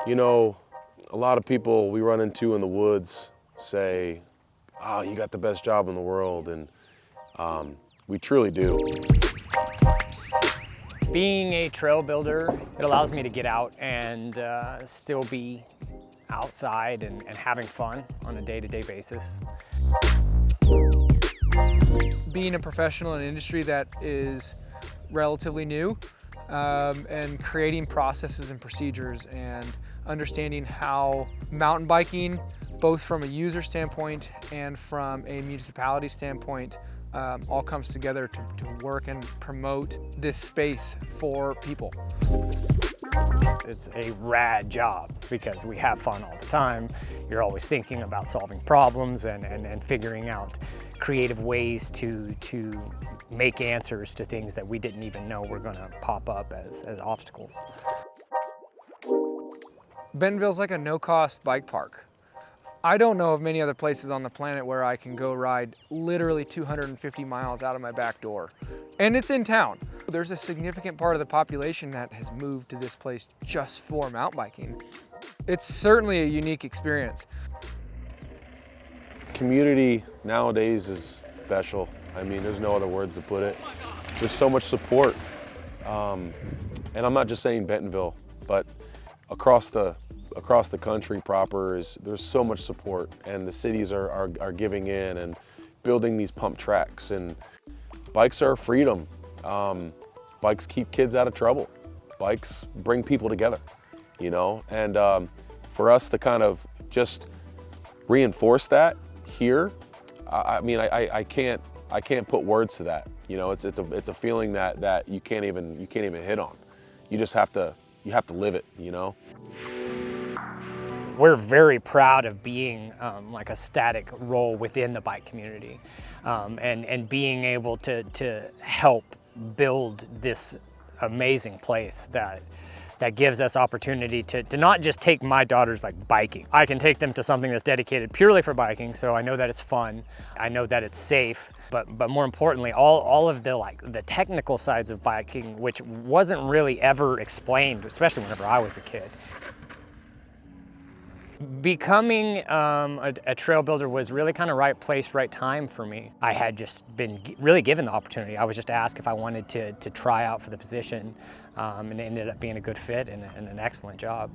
You know, a lot of people we run into in the woods say, "Oh, you got the best job in the world," and we truly do. Being a trail builder, it allows me to get out and still be outside and having fun on a day-to-day basis. Being a professional in an industry that is relatively new, and creating processes and procedures and understanding how mountain biking, both from a user standpoint and from a municipality standpoint, all comes together to work and promote this space for people. It's a rad job because we have fun all the time. You're always thinking about solving problems and figuring out creative ways to make answers to things that we didn't even know were gonna pop up as obstacles. Bentonville's like a no-cost bike park. I don't know of many other places on the planet where I can go ride literally 250 miles out of my back door. And it's in town. There's a significant part of the population that has moved to this place just for mountain biking. It's certainly a unique experience. Community nowadays is special. I mean, there's no other words to put it. There's so much support. And I'm not just saying Bentonville, but across the country proper there's so much support, and the cities are giving in and building these pump tracks, and bikes are freedom. Bikes keep kids out of trouble. Bikes bring people together, you know, and for us to kind of just reinforce that here, I mean, I can't put words to that. You know, it's a feeling that you can't even hit on. You just have to live it, you know. We're very proud of being like a static role within the bike community, and being able to help build this amazing place that gives us opportunity to not just take my daughters like biking. I can take them to something that's dedicated purely for biking, so I know that it's fun, I know that it's safe, but more importantly, all of the technical sides of biking, which wasn't really ever explained, especially whenever I was a kid. Becoming a trail builder was really kind of right place, right time for me. I had just been really given the opportunity. I was just asked if I wanted to try out for the position, and it ended up being a good fit and an excellent job.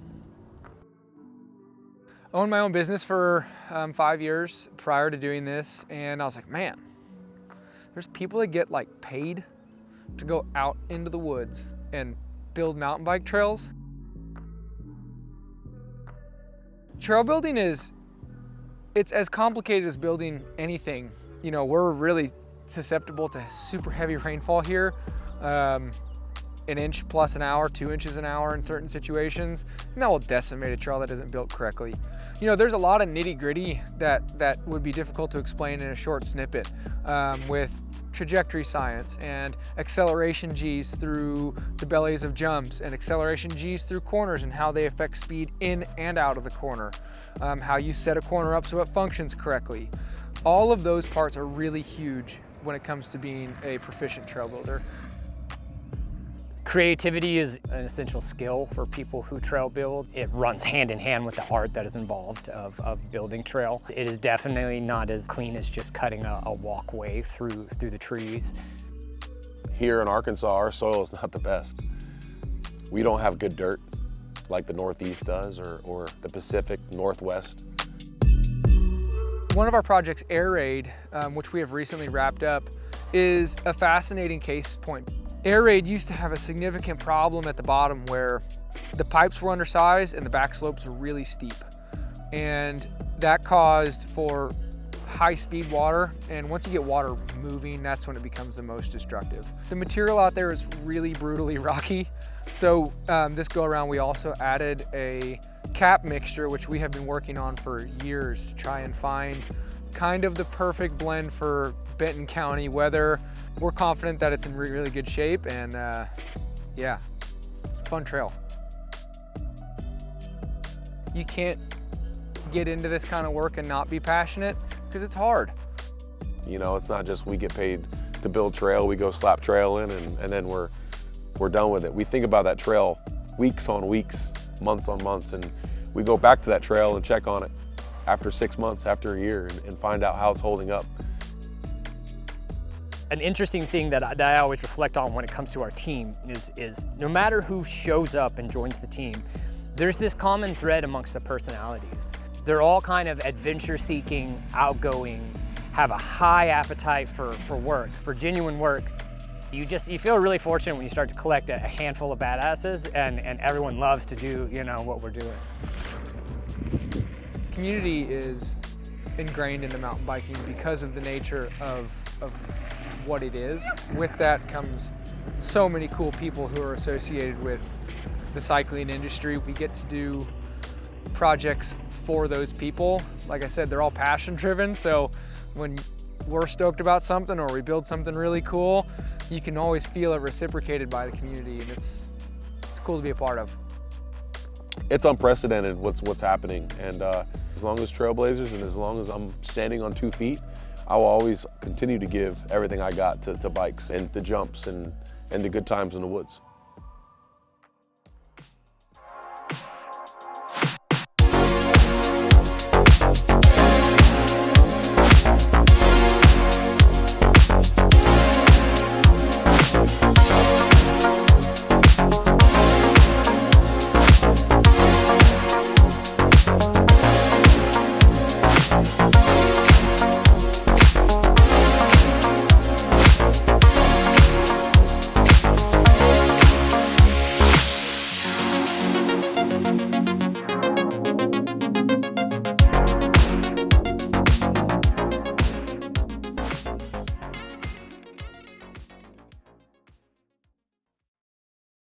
I owned my own business for 5 years prior to doing this, and I was like, man, there's people that get like paid to go out into the woods and build mountain bike trails. Trail building it's as complicated as building anything. You know, we're really susceptible to super heavy rainfall here, 1 inch plus an hour, 2 inches an hour in certain situations, and that will decimate a trail that isn't built correctly. You know, there's a lot of nitty gritty that would be difficult to explain in a short snippet, with trajectory science and acceleration G's through the bellies of jumps and acceleration G's through corners and how they affect speed in and out of the corner, how you set a corner up so it functions correctly. All of those parts are really huge when it comes to being a proficient trail builder. Creativity is an essential skill for people who trail build. It runs hand in hand with the art that is involved of building trail. It is definitely not as clean as just cutting a walkway through the trees. Here in Arkansas, our soil is not the best. We don't have good dirt like the Northeast does or the Pacific Northwest. One of our projects, Air Raid, which we have recently wrapped up, is a fascinating case point. Air Raid used to have a significant problem at the bottom where the pipes were undersized and the back slopes were really steep. And that caused for high speed water, and once you get water moving, that's when it becomes the most destructive. The material out there is really brutally rocky, so this go around we also added a cap mixture, which we have been working on for years to try and find kind of the perfect blend for Benton County weather. We're confident that it's in really good shape, and yeah, it's a fun trail. You can't get into this kind of work and not be passionate because it's hard. You know, it's not just we get paid to build trail, we go slap trail in and then we're done with it. We think about that trail weeks on weeks, months on months, and we go back to that trail and check on it after 6 months, after a year, and find out how it's holding up. An interesting thing that I always reflect on when it comes to our team is no matter who shows up and joins the team, there's this common thread amongst the personalities. They're all kind of adventure-seeking, outgoing, have a high appetite for work, for genuine work. You feel really fortunate when you start to collect a handful of badasses and everyone loves to do, you know, what we're doing. Community is ingrained into mountain biking because of the nature of what it is. With that comes so many cool people who are associated with the cycling industry. We get to do projects for those people. Like I said, they're all passion driven, so when we're stoked about something or we build something really cool, you can always feel it reciprocated by the community, and it's cool to be a part of. It's unprecedented what's happening, and as long as Trailblazers and as long as I'm standing on 2 feet, I will always continue to give everything I got to bikes and the jumps and the good times in the woods.